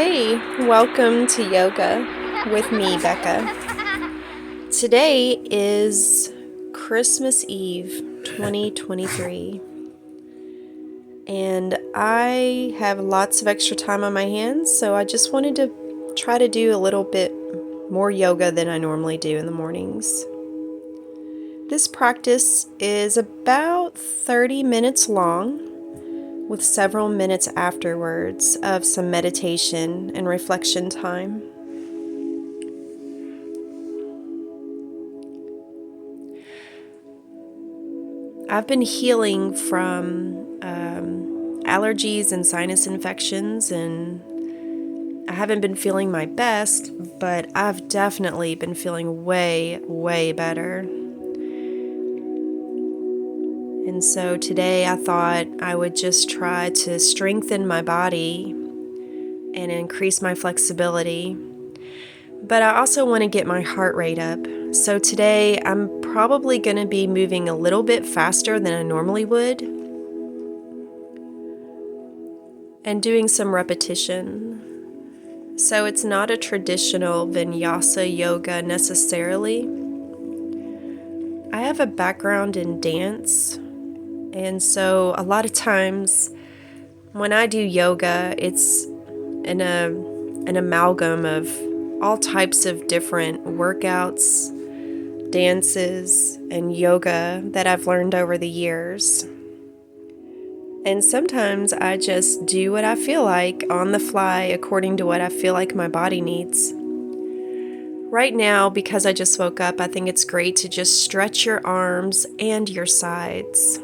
Hey, welcome to yoga with me, Becca. Today is Christmas Eve 2023, and I have lots of extra time on my hands, so I just wanted to try to do a little bit more yoga than I normally do in the mornings. This practice is about 30 minutes long, with several minutes afterwards of some meditation and reflection time. I've been healing from allergies and sinus infections, and I haven't been feeling my best, but I've definitely been feeling way, way better. And so today I thought I would just try to strengthen my body and increase my flexibility. But I also want to get my heart rate up. So today I'm probably going to be moving a little bit faster than I normally would and doing some repetition. So it's not a traditional vinyasa yoga necessarily. I have a background in dance, and so a lot of times when I do yoga, it's an amalgam of all types of different workouts, dances, and yoga that I've learned over the years. And sometimes I just do what I feel like on the fly according to what I feel like my body needs. Right now, because I just woke up, I think it's great to just stretch your arms and your sides.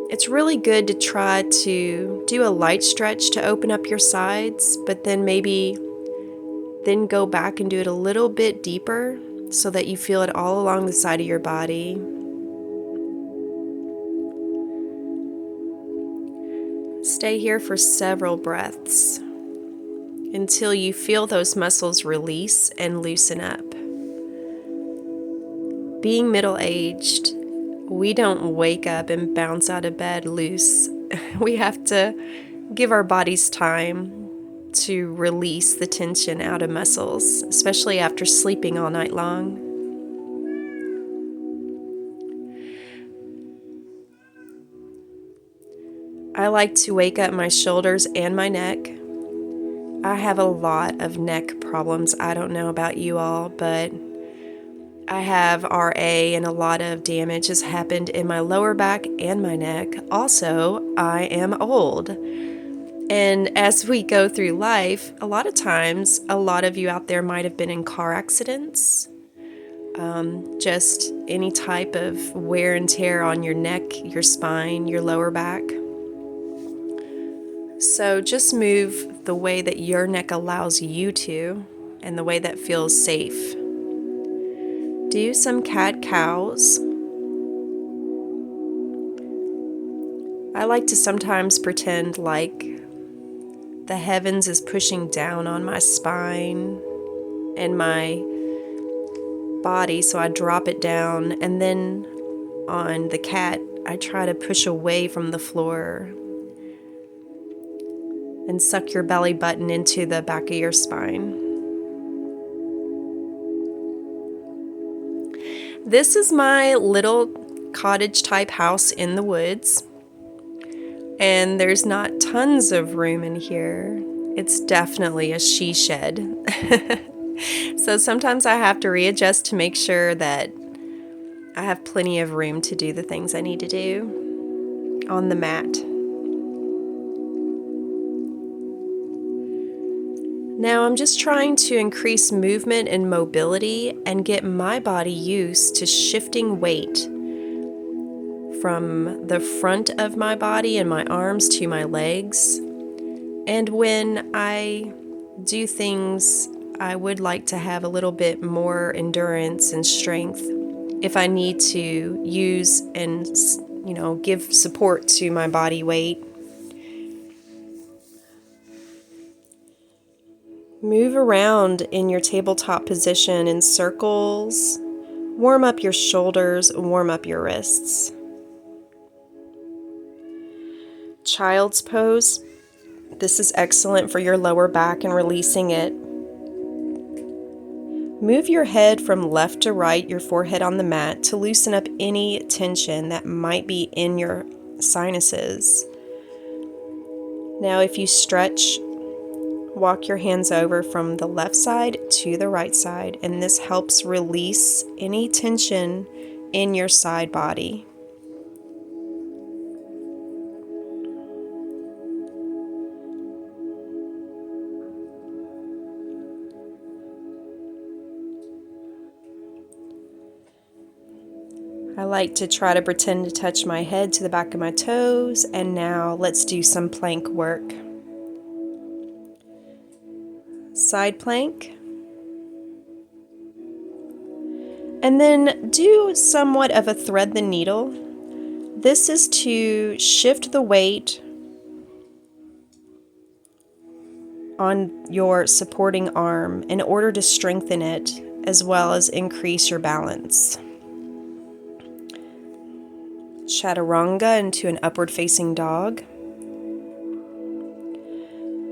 It's really good to try to do a light stretch to open up your sides, but then go back and do it a little bit deeper so that you feel it all along the side of your body. Stay here for several breaths until you feel those muscles release and loosen up. Being middle-aged, we don't wake up and bounce out of bed loose. We have to give our bodies time to release the tension out of muscles, especially after sleeping all night long. I like to wake up my shoulders and my neck. I have a lot of neck problems. I don't know about you all, but I have RA and a lot of damage has happened in my lower back and my neck. Also, I am old. And as we go through life, a lot of times, a lot of you out there might have been in car accidents, just any type of wear and tear on your neck, your spine, your lower back. So just move the way that your neck allows you to and the way that feels safe. Do some cat-cows. I like to sometimes pretend like the heavens is pushing down on my spine and my body, so I drop it down, and then on the cat, I try to push away from the floor and suck your belly button into the back of your spine. This is my little cottage type house in the woods, and there's not tons of room in here. It's definitely a she shed. So sometimes I have to readjust to make sure that I have plenty of room to do the things I need to do on the mat. Now I'm just trying to increase movement and mobility and get my body used to shifting weight from the front of my body and my arms to my legs. And when I do things, I would like to have a little bit more endurance and strength if I need to use and, give support to my body weight. Move around in your tabletop position in circles. Warm up your shoulders, warm up your wrists. Child's pose. This is excellent for your lower back and releasing it. Move your head from left to right, your forehead on the mat, to loosen up any tension that might be in your sinuses. Now, if you stretch, walk your hands over from the left side to the right side, and this helps release any tension in your side body. I like to try to pretend to touch my head to the back of my toes, and now let's do some plank work. Side plank. And then do somewhat of a thread the needle. This is to shift the weight on your supporting arm in order to strengthen it as well as increase your balance. Chaturanga into an upward facing dog.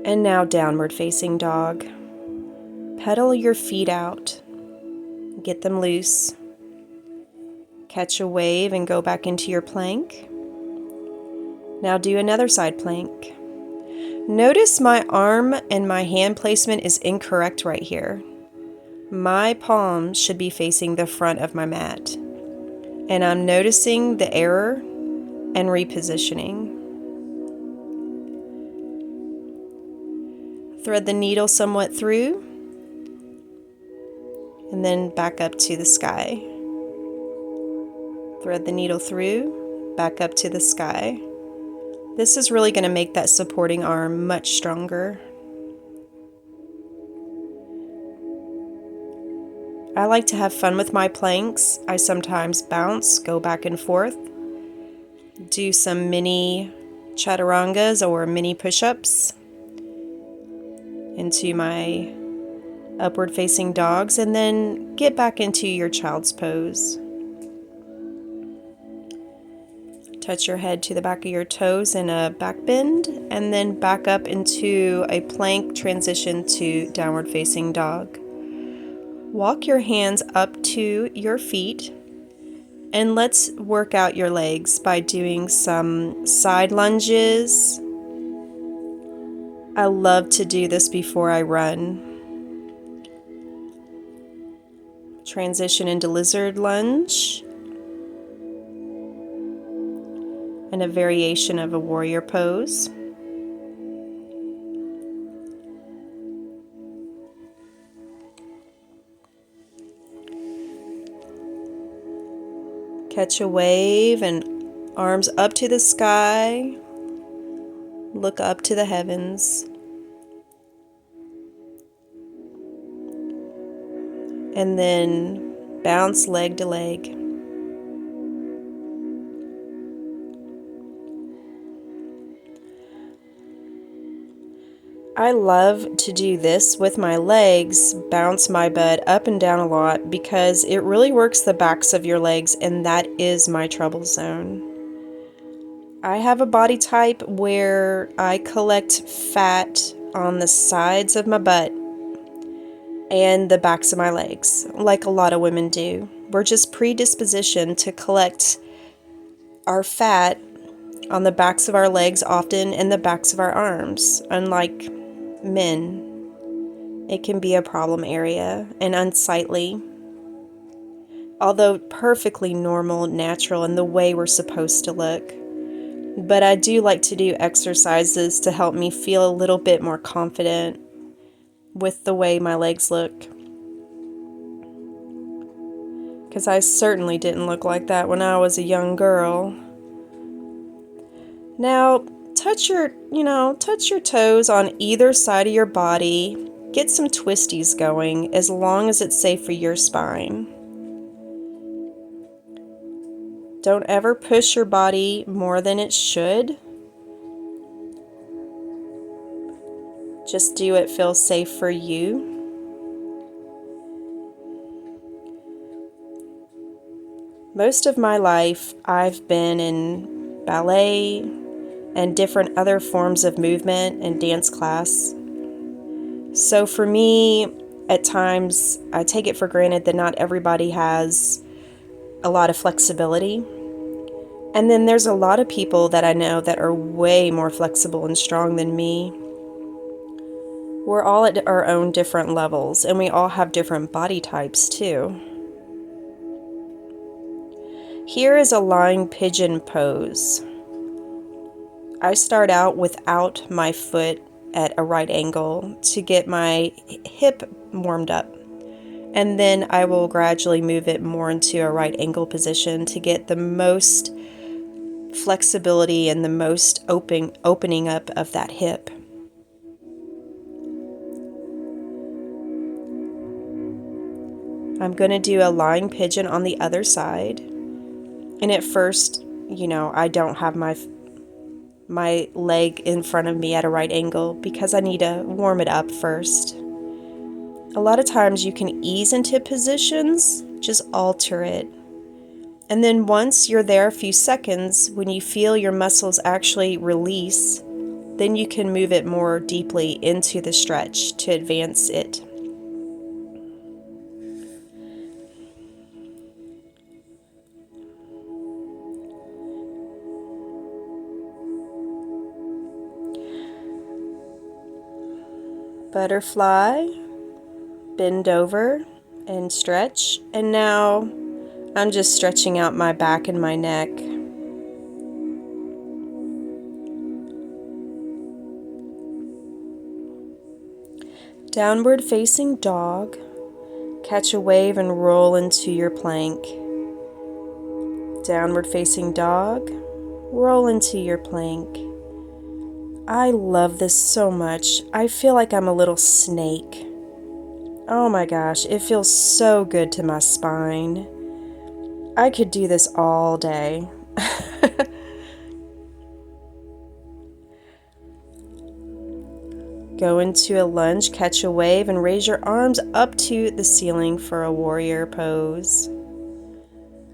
And now downward facing dog. Pedal your feet out. Get them loose. Catch a wave and go back into your plank. Now do another side plank. Notice my arm and my hand placement is incorrect right here. My palms should be facing the front of my mat. And I'm noticing the error and repositioning. Thread the needle somewhat through, and then back up to the sky. Thread the needle through, back up to the sky. This is really going to make that supporting arm much stronger. I like to have fun with my planks. I sometimes bounce, go back and forth, do some mini chaturangas or mini push-ups into my upward facing dogs, and then get back into your child's pose. Touch your head to the back of your toes in a back bend, and then back up into a plank transition to downward facing dog. Walk your hands up to your feet, and let's work out your legs by doing some side lunges. I love to do this before I run. Transition into lizard lunge, and a variation of a warrior pose. Catch a wave and arms up to the sky. Look up to the heavens. And then bounce leg to leg. I love to do this with my legs, bounce my butt up and down a lot because it really works the backs of your legs, and that is my trouble zone. I have a body type where I collect fat on the sides of my butt and the backs of my legs, like a lot of women do. We're just predispositioned to collect our fat on the backs of our legs often and the backs of our arms, unlike men. It can be a problem area and unsightly, although perfectly normal, natural, and the way we're supposed to look. But I do like to do exercises to help me feel a little bit more confident with the way my legs look, because I certainly didn't look like that when I was a young girl. Now, touch your toes on either side of your body. Get some twisties going, as long as it's safe for your spine. Don't ever push your body more than it should. Just do it feel safe for you. Most of my life, I've been in ballet, and different other forms of movement and dance class. So for me, at times, I take it for granted that not everybody has a lot of flexibility. And then there's a lot of people that I know that are way more flexible and strong than me. We're all at our own different levels, and we all have different body types too. Here is a lying pigeon pose. I start out without my foot at a right angle to get my hip warmed up. And then I will gradually move it more into a right angle position to get the most flexibility and the most opening up of that hip. I'm going to do a lying pigeon on the other side. And at first, I don't have my leg in front of me at a right angle because I need to warm it up first. A lot of times you can ease into positions, just alter it. And then once you're there a few seconds, when you feel your muscles actually release, then you can move it more deeply into the stretch to advance it. Butterfly, bend over and stretch. And now I'm just stretching out my back and my neck. Downward facing dog. Catch a wave and roll into your plank. Downward facing dog. Roll into your plank. I love this so much. I feel like I'm a little snake. Oh my gosh, it feels so good to my spine. I could do this all day. Go into a lunge, catch a wave, and raise your arms up to the ceiling for a warrior pose.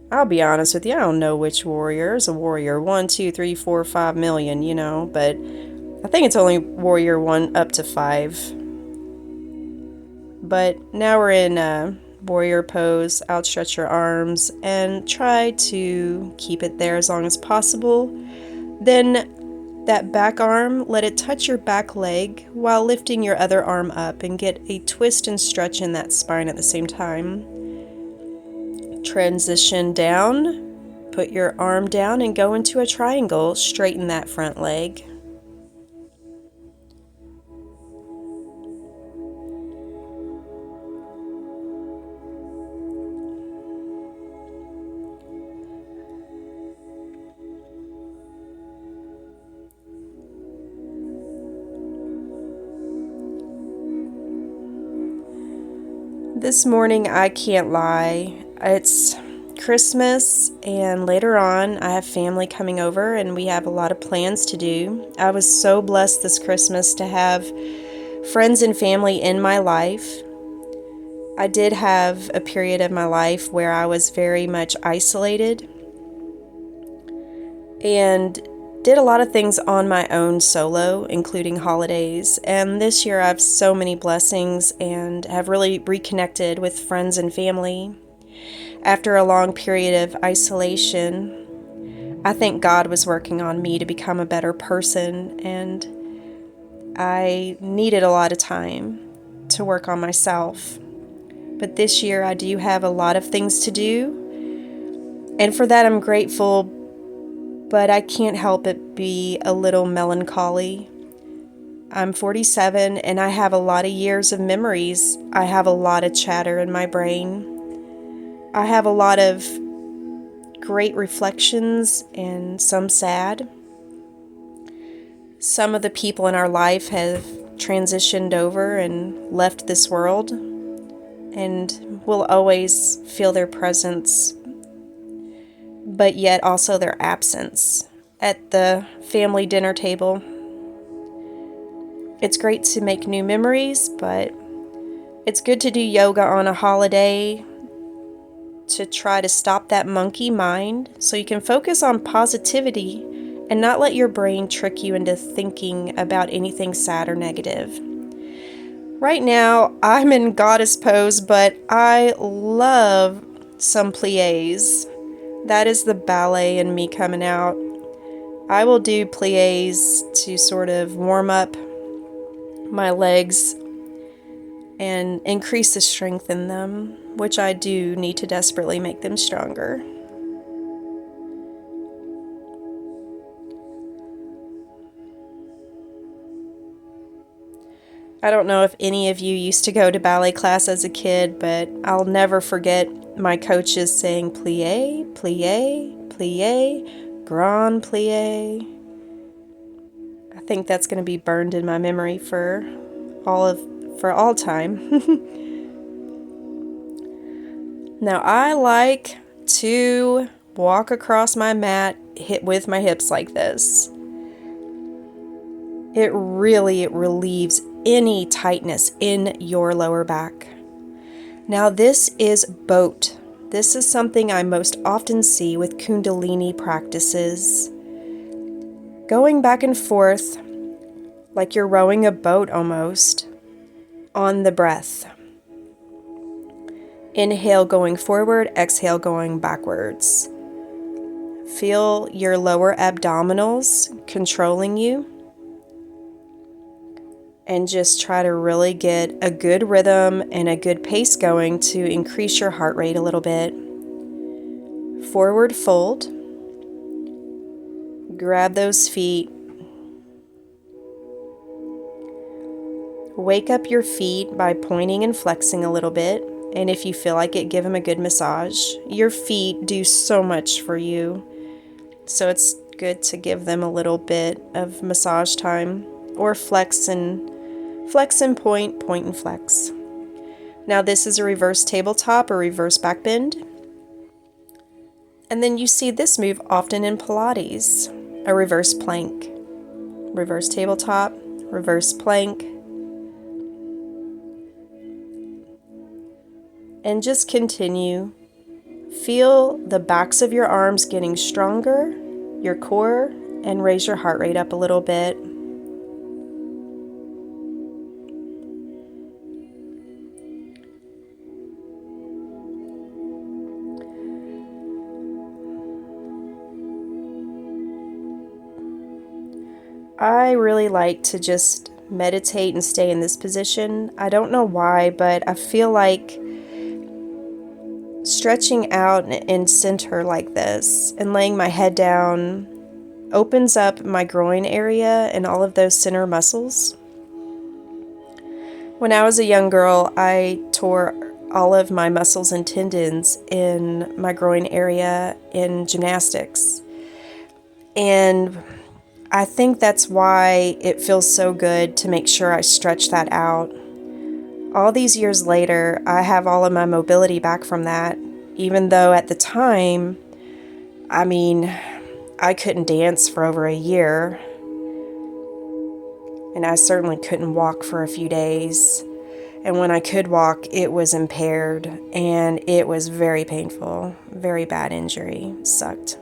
I'll be honest with you, I don't know which warrior is a warrior. 1, 2, 3, 4, 5 million, but I think it's only warrior 1 up to 5. But now we're in a warrior pose. Outstretch your arms and try to keep it there as long as possible. Then that back arm, let it touch your back leg while lifting your other arm up and get a twist and stretch in that spine at the same time. Transition down, put your arm down and go into a triangle, straighten that front leg. This morning, I can't lie, it's Christmas and later on I have family coming over and we have a lot of plans to do. I was so blessed this Christmas to have friends and family in my life. I did have a period of my life where I was very much isolated and did a lot of things on my own solo, including holidays. And this year I have so many blessings and have really reconnected with friends and family. After a long period of isolation, I think God was working on me to become a better person, and I needed a lot of time to work on myself. But this year I do have a lot of things to do, and for that I'm grateful, but I can't help but be a little melancholy. I'm 47 and I have a lot of years of memories. I have a lot of chatter in my brain. I have a lot of great reflections and some sad. Some of the people in our life have transitioned over and left this world, and we'll always feel their presence, but yet also their absence at the family dinner table. It's great to make new memories, but it's good to do yoga on a holiday to try to stop that monkey mind so you can focus on positivity and not let your brain trick you into thinking about anything sad or negative. Right now, I'm in goddess pose, but I love some pliés. That is the ballet in me coming out. I will do pliés to sort of warm up my legs and increase the strength in them, which I do need to desperately make them stronger. I don't know if any of you used to go to ballet class as a kid, but I'll never forget my coaches saying plie, plie, plie, grand plie. I think that's going to be burned in my memory for all time. Now I like to walk across my mat with my hips like this. It relieves any tightness in your lower back. Now this is boat. This is something I most often see with Kundalini practices. Going back and forth like you're rowing a boat almost on the breath. Inhale going forward, exhale going backwards. Feel your lower abdominals controlling you. And just try to really get a good rhythm and a good pace going to increase your heart rate a little bit. Forward fold. Grab those feet. Wake up your feet by pointing and flexing a little bit. And if you feel like it, give them a good massage. Your feet do so much for you. So it's good to give them a little bit of massage time. Or flex and point, point and flex. Now this is a reverse tabletop or reverse back bend. And then you see this move often in Pilates, a reverse plank. Reverse tabletop, reverse plank. And just continue. Feel the backs of your arms getting stronger, your core, and raise your heart rate up a little bit. I really like to just meditate and stay in this position. I don't know why, but I feel like stretching out in center like this and laying my head down opens up my groin area and all of those center muscles. When I was a young girl, I tore all of my muscles and tendons in my groin area in gymnastics. And I think that's why it feels so good to make sure I stretch that out. All these years later, I have all of my mobility back from that, even though at the time, I couldn't dance for over a year, and I certainly couldn't walk for a few days. And when I could walk, it was impaired, and it was very painful, very bad injury, sucked.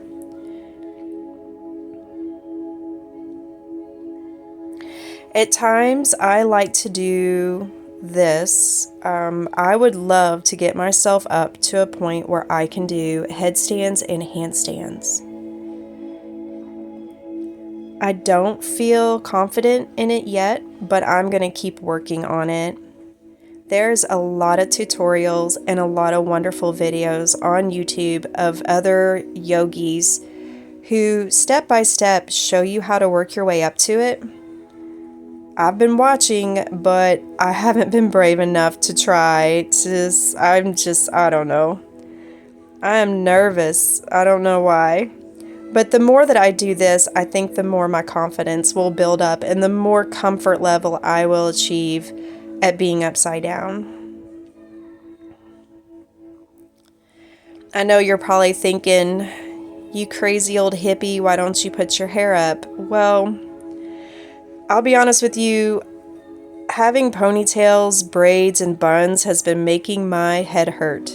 At times, I like to do this. I would love to get myself up to a point where I can do headstands and handstands. I don't feel confident in it yet, but I'm going to keep working on it. There's a lot of tutorials and a lot of wonderful videos on YouTube of other yogis who step by step show you how to work your way up to it. I've been watching, but I haven't been brave enough to try. I don't know. I am nervous. I don't know why. But the more that I do this, I think the more my confidence will build up and the more comfort level I will achieve at being upside down. I know you're probably thinking, you crazy old hippie, why don't you put your hair up? Well, I'll be honest with you, having ponytails, braids, and buns has been making my head hurt.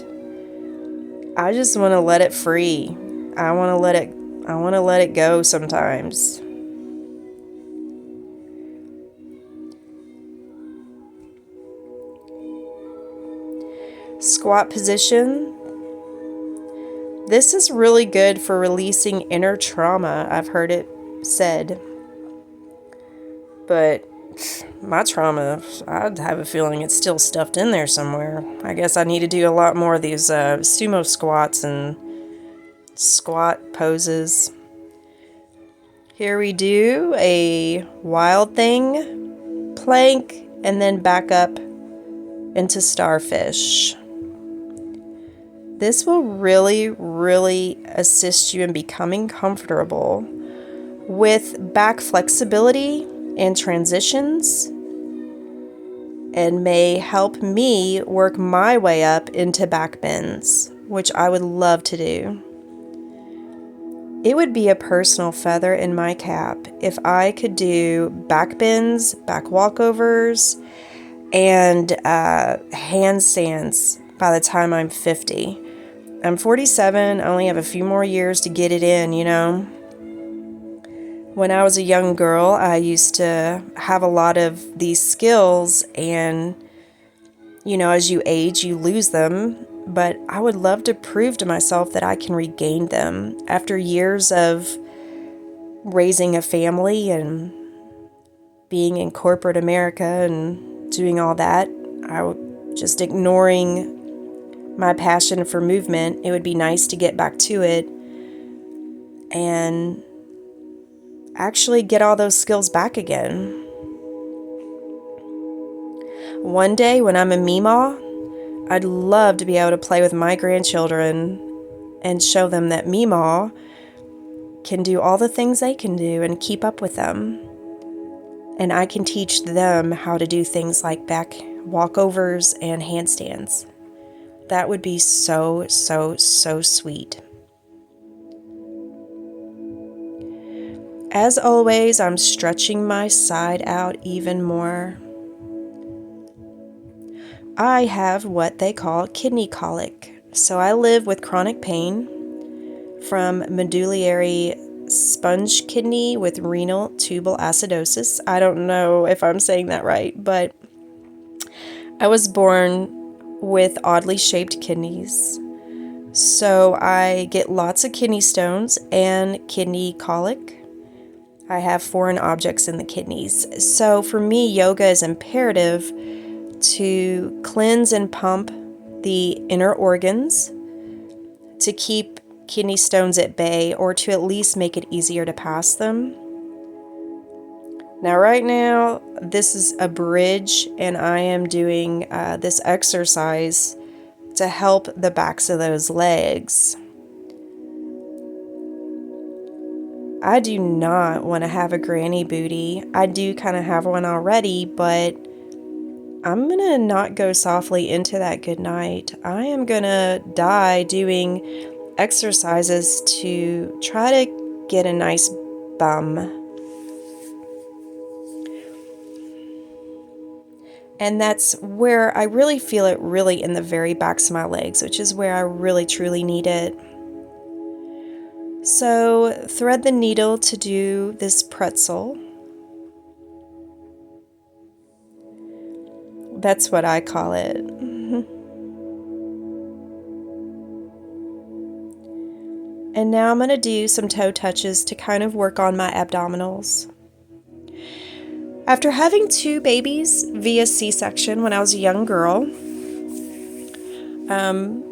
I just want to let it free. I want to let it I want to let it go sometimes. Squat position. This is really good for releasing inner trauma, I've heard it said. But my trauma, I have a feeling it's still stuffed in there somewhere. I guess I need to do a lot more of these sumo squats and squat poses. Here we do a wild thing, plank, and then back up into starfish. This will really, really assist you in becoming comfortable with back flexibility and transitions, and may help me work my way up into back bends, which I would love to do. It would be a personal feather in my cap if I could do back bends, back walkovers, and handstands by the time I'm 50. I'm 47, I only have a few more years to get it in, you know. When I was a young girl, I used to have a lot of these skills, and, you know, as you age, you lose them. But I would love to prove to myself that I can regain them. After years of raising a family and being in corporate America and doing all that, I was just ignoring my passion for movement. It would be nice to get back to it and actually get all those skills back again. One day when I'm a Meemaw, I'd love to be able to play with my grandchildren and show them that Meemaw can do all the things they can do and keep up with them. And I can teach them how to do things like back walkovers and handstands. That would be so, so, so sweet. As always, I'm stretching my side out even more. I have what they call kidney colic. So I live with chronic pain from medullary sponge kidney with renal tubal acidosis. I don't know if I'm saying that right, but I was born with oddly shaped kidneys. So I get lots of kidney stones and kidney colic. I have foreign objects in the kidneys. So for me, yoga is imperative to cleanse and pump the inner organs, to keep kidney stones at bay, or to at least make it easier to pass them. Now, right now, this is a bridge, and I am doing this exercise to help the backs of those legs. I do not want to have a granny booty. I do kind of have one already, but I'm going to not go softly into that good night. I am going to die doing exercises to try to get a nice bum. And that's where I really feel it really in the very backs of my legs, which is where I really truly need it. So thread the needle to do this pretzel. That's what I call it. And now I'm going to do some toe touches to kind of work on my abdominals. After having 2 babies via C-section when I was a young girl,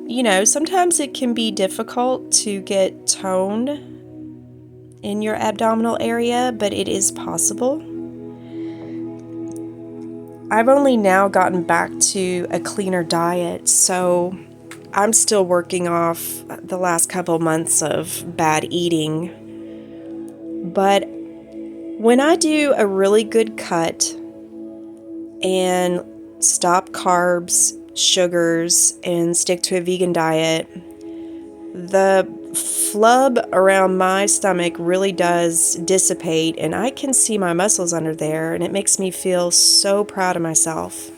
you know, sometimes it can be difficult to get tone in your abdominal area, but it is possible. I've only now gotten back to a cleaner diet, so I'm still working off the last couple months of bad eating. But when I do a really good cut and stop carbs, sugars, and stick to a vegan diet, the flub around my stomach really does dissipate, and I can see my muscles under there, and it makes me feel so proud of myself.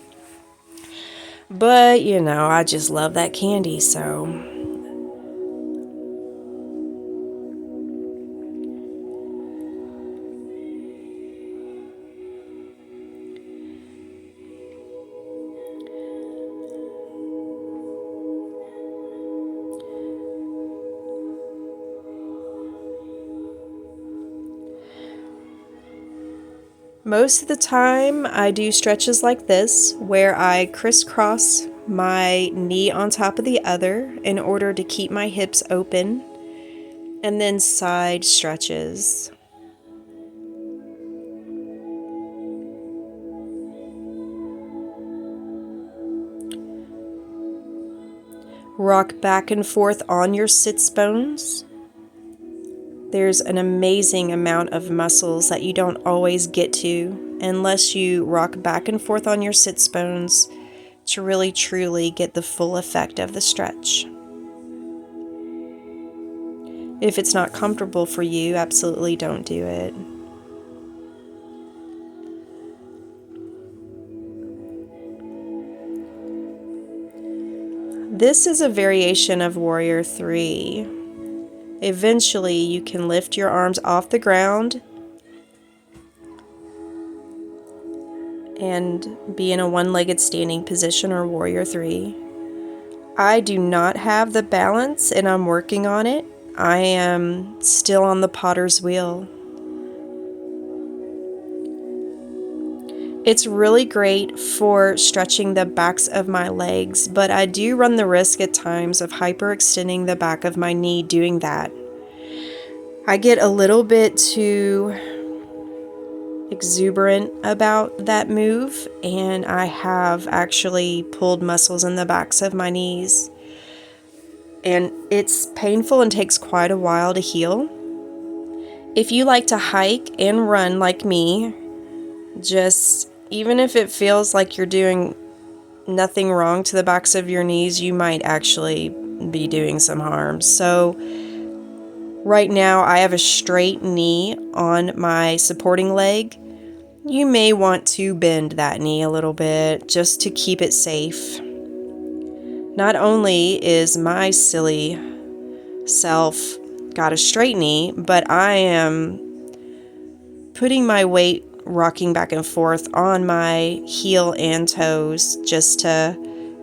But, you know, I just love that candy, so Most of the time, I do stretches like this, where I crisscross my knee on top of the other in order to keep my hips open, and then side stretches. Rock back and forth on your sits bones. There's an amazing amount of muscles that you don't always get to unless you rock back and forth on your sits bones to really truly get the full effect of the stretch. If it's not comfortable for you, absolutely don't do it. This is a variation of Warrior 3. Eventually, you can lift your arms off the ground and be in a one-legged standing position, or Warrior 3. I do not have the balance, and I'm working on it. I am still on the potter's wheel. It's really great for stretching the backs of my legs, but I do run the risk at times of hyperextending the back of my knee doing that. I get a little bit too exuberant about that move, and I have actually pulled muscles in the backs of my knees. And it's painful and takes quite a while to heal. If you like to hike and run like me, just even if it feels like you're doing nothing wrong to the backs of your knees, you might actually be doing some harm. So right now I have a straight knee on my supporting leg. You may want to bend that knee a little bit just to keep it safe. Not only is my silly self got a straight knee, but I am putting my weight rocking back and forth on my heel and toes just to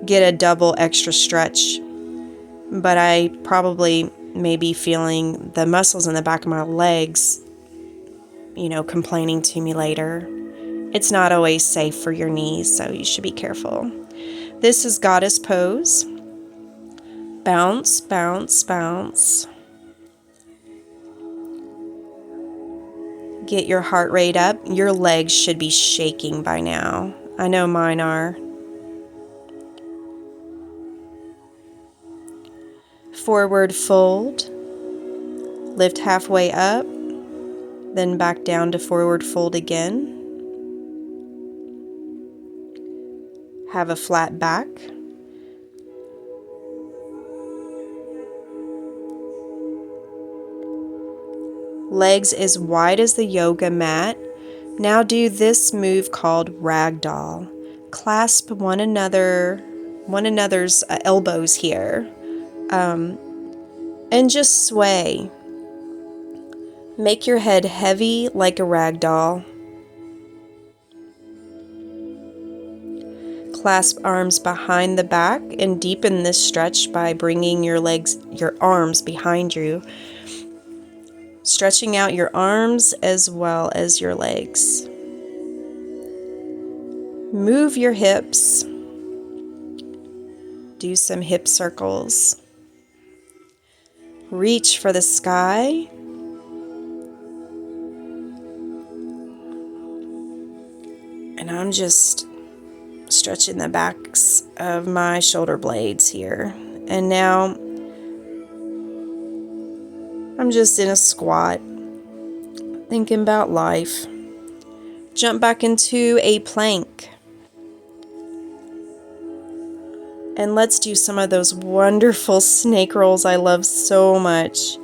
get a double extra stretch. But I probably may be feeling the muscles in the back of my legs, complaining to me later. It's not always safe for your knees, so you should be careful. This is Goddess Pose. Bounce, bounce, bounce. Get your heart rate up. Your legs should be shaking by now. I know mine are. Forward fold. Lift halfway up, then back down to forward fold again. Have a flat back. Legs as wide as the yoga mat. Now do this move called ragdoll. Clasp one another's elbows here, and just sway. Make your head heavy like a ragdoll. Clasp arms behind the back and deepen this stretch by bringing your arms behind you. Stretching out your arms as well as your legs. Move your hips. Do some hip circles. Reach for the sky. And I'm just stretching the backs of my shoulder blades here. And now I'm just in a squat, thinking about life. Jump back into a plank. And let's do some of those wonderful snake rolls I love so much.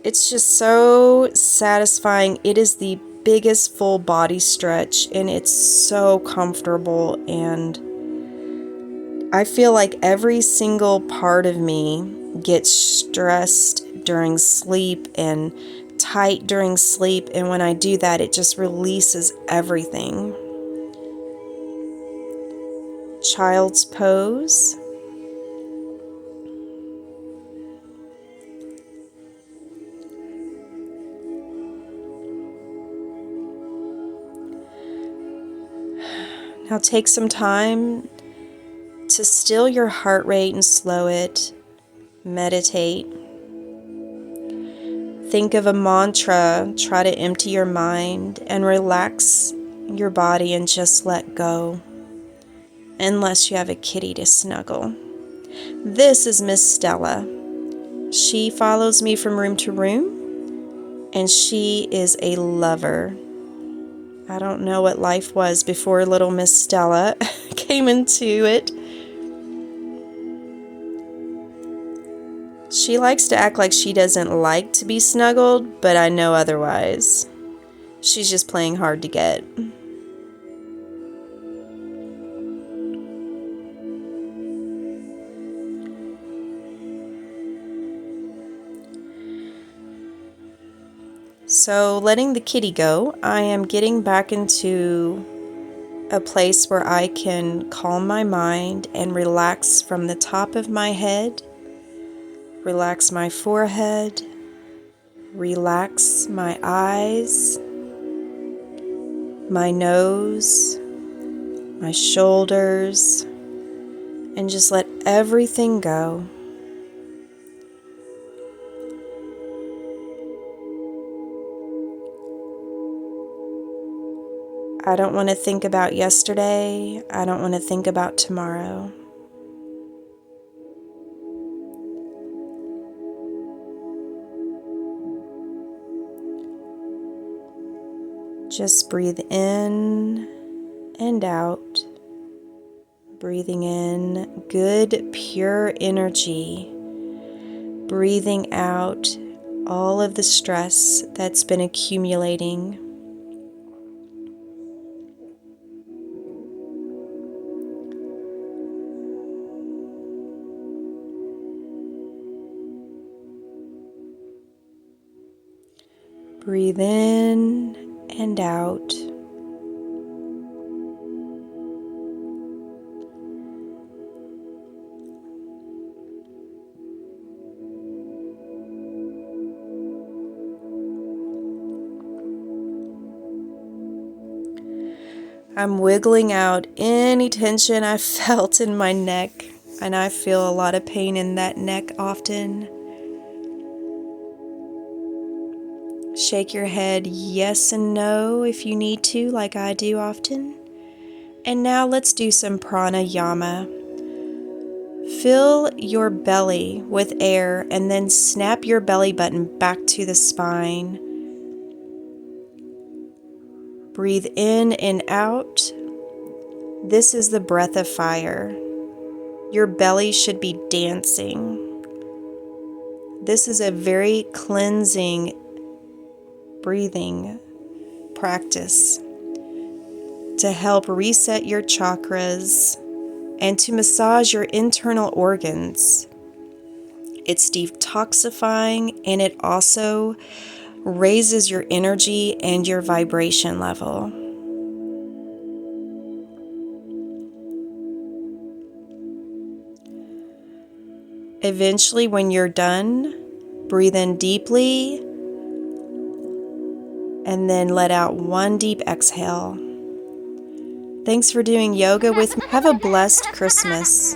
It's just so satisfying. It is the biggest full body stretch, and it's so comfortable, and I feel like every single part of me gets stressed during sleep and tight during sleep, and when I do that, it just releases everything. Child's pose. Now take some time to still your heart rate and slow it. Meditate. Think of a mantra. Try to empty your mind and relax your body and just let go. Unless you have a kitty to snuggle. This is Miss Stella. She follows me from room to room, and she is a lover. I don't know what life was before little Miss Stella came into it. She likes to act like she doesn't like to be snuggled, but I know otherwise. She's just playing hard to get. So, letting the kitty go, I am getting back into a place where I can calm my mind and relax from the top of my head, relax my forehead, relax my eyes, my nose, my shoulders, and just let everything go. I don't want to think about yesterday. I don't want to think about tomorrow. Just breathe in and out. Breathing in good, pure energy. Breathing out all of the stress that's been accumulating. Breathe in and out. I'm wiggling out any tension I felt in my neck, and I feel a lot of pain in that neck often. Shake your head yes and no if you need to, like I do often. And now let's do some pranayama. Fill your belly with air and then snap your belly button back to the spine. Breathe in and out. This is the breath of fire. Your belly should be dancing. This is a very cleansing breathing practice to help reset your chakras and to massage your internal organs. It's detoxifying, and it also raises your energy and your vibration level. Eventually, when you're done, breathe in deeply and then let out one deep exhale. Thanks for doing yoga with me. Have a blessed Christmas.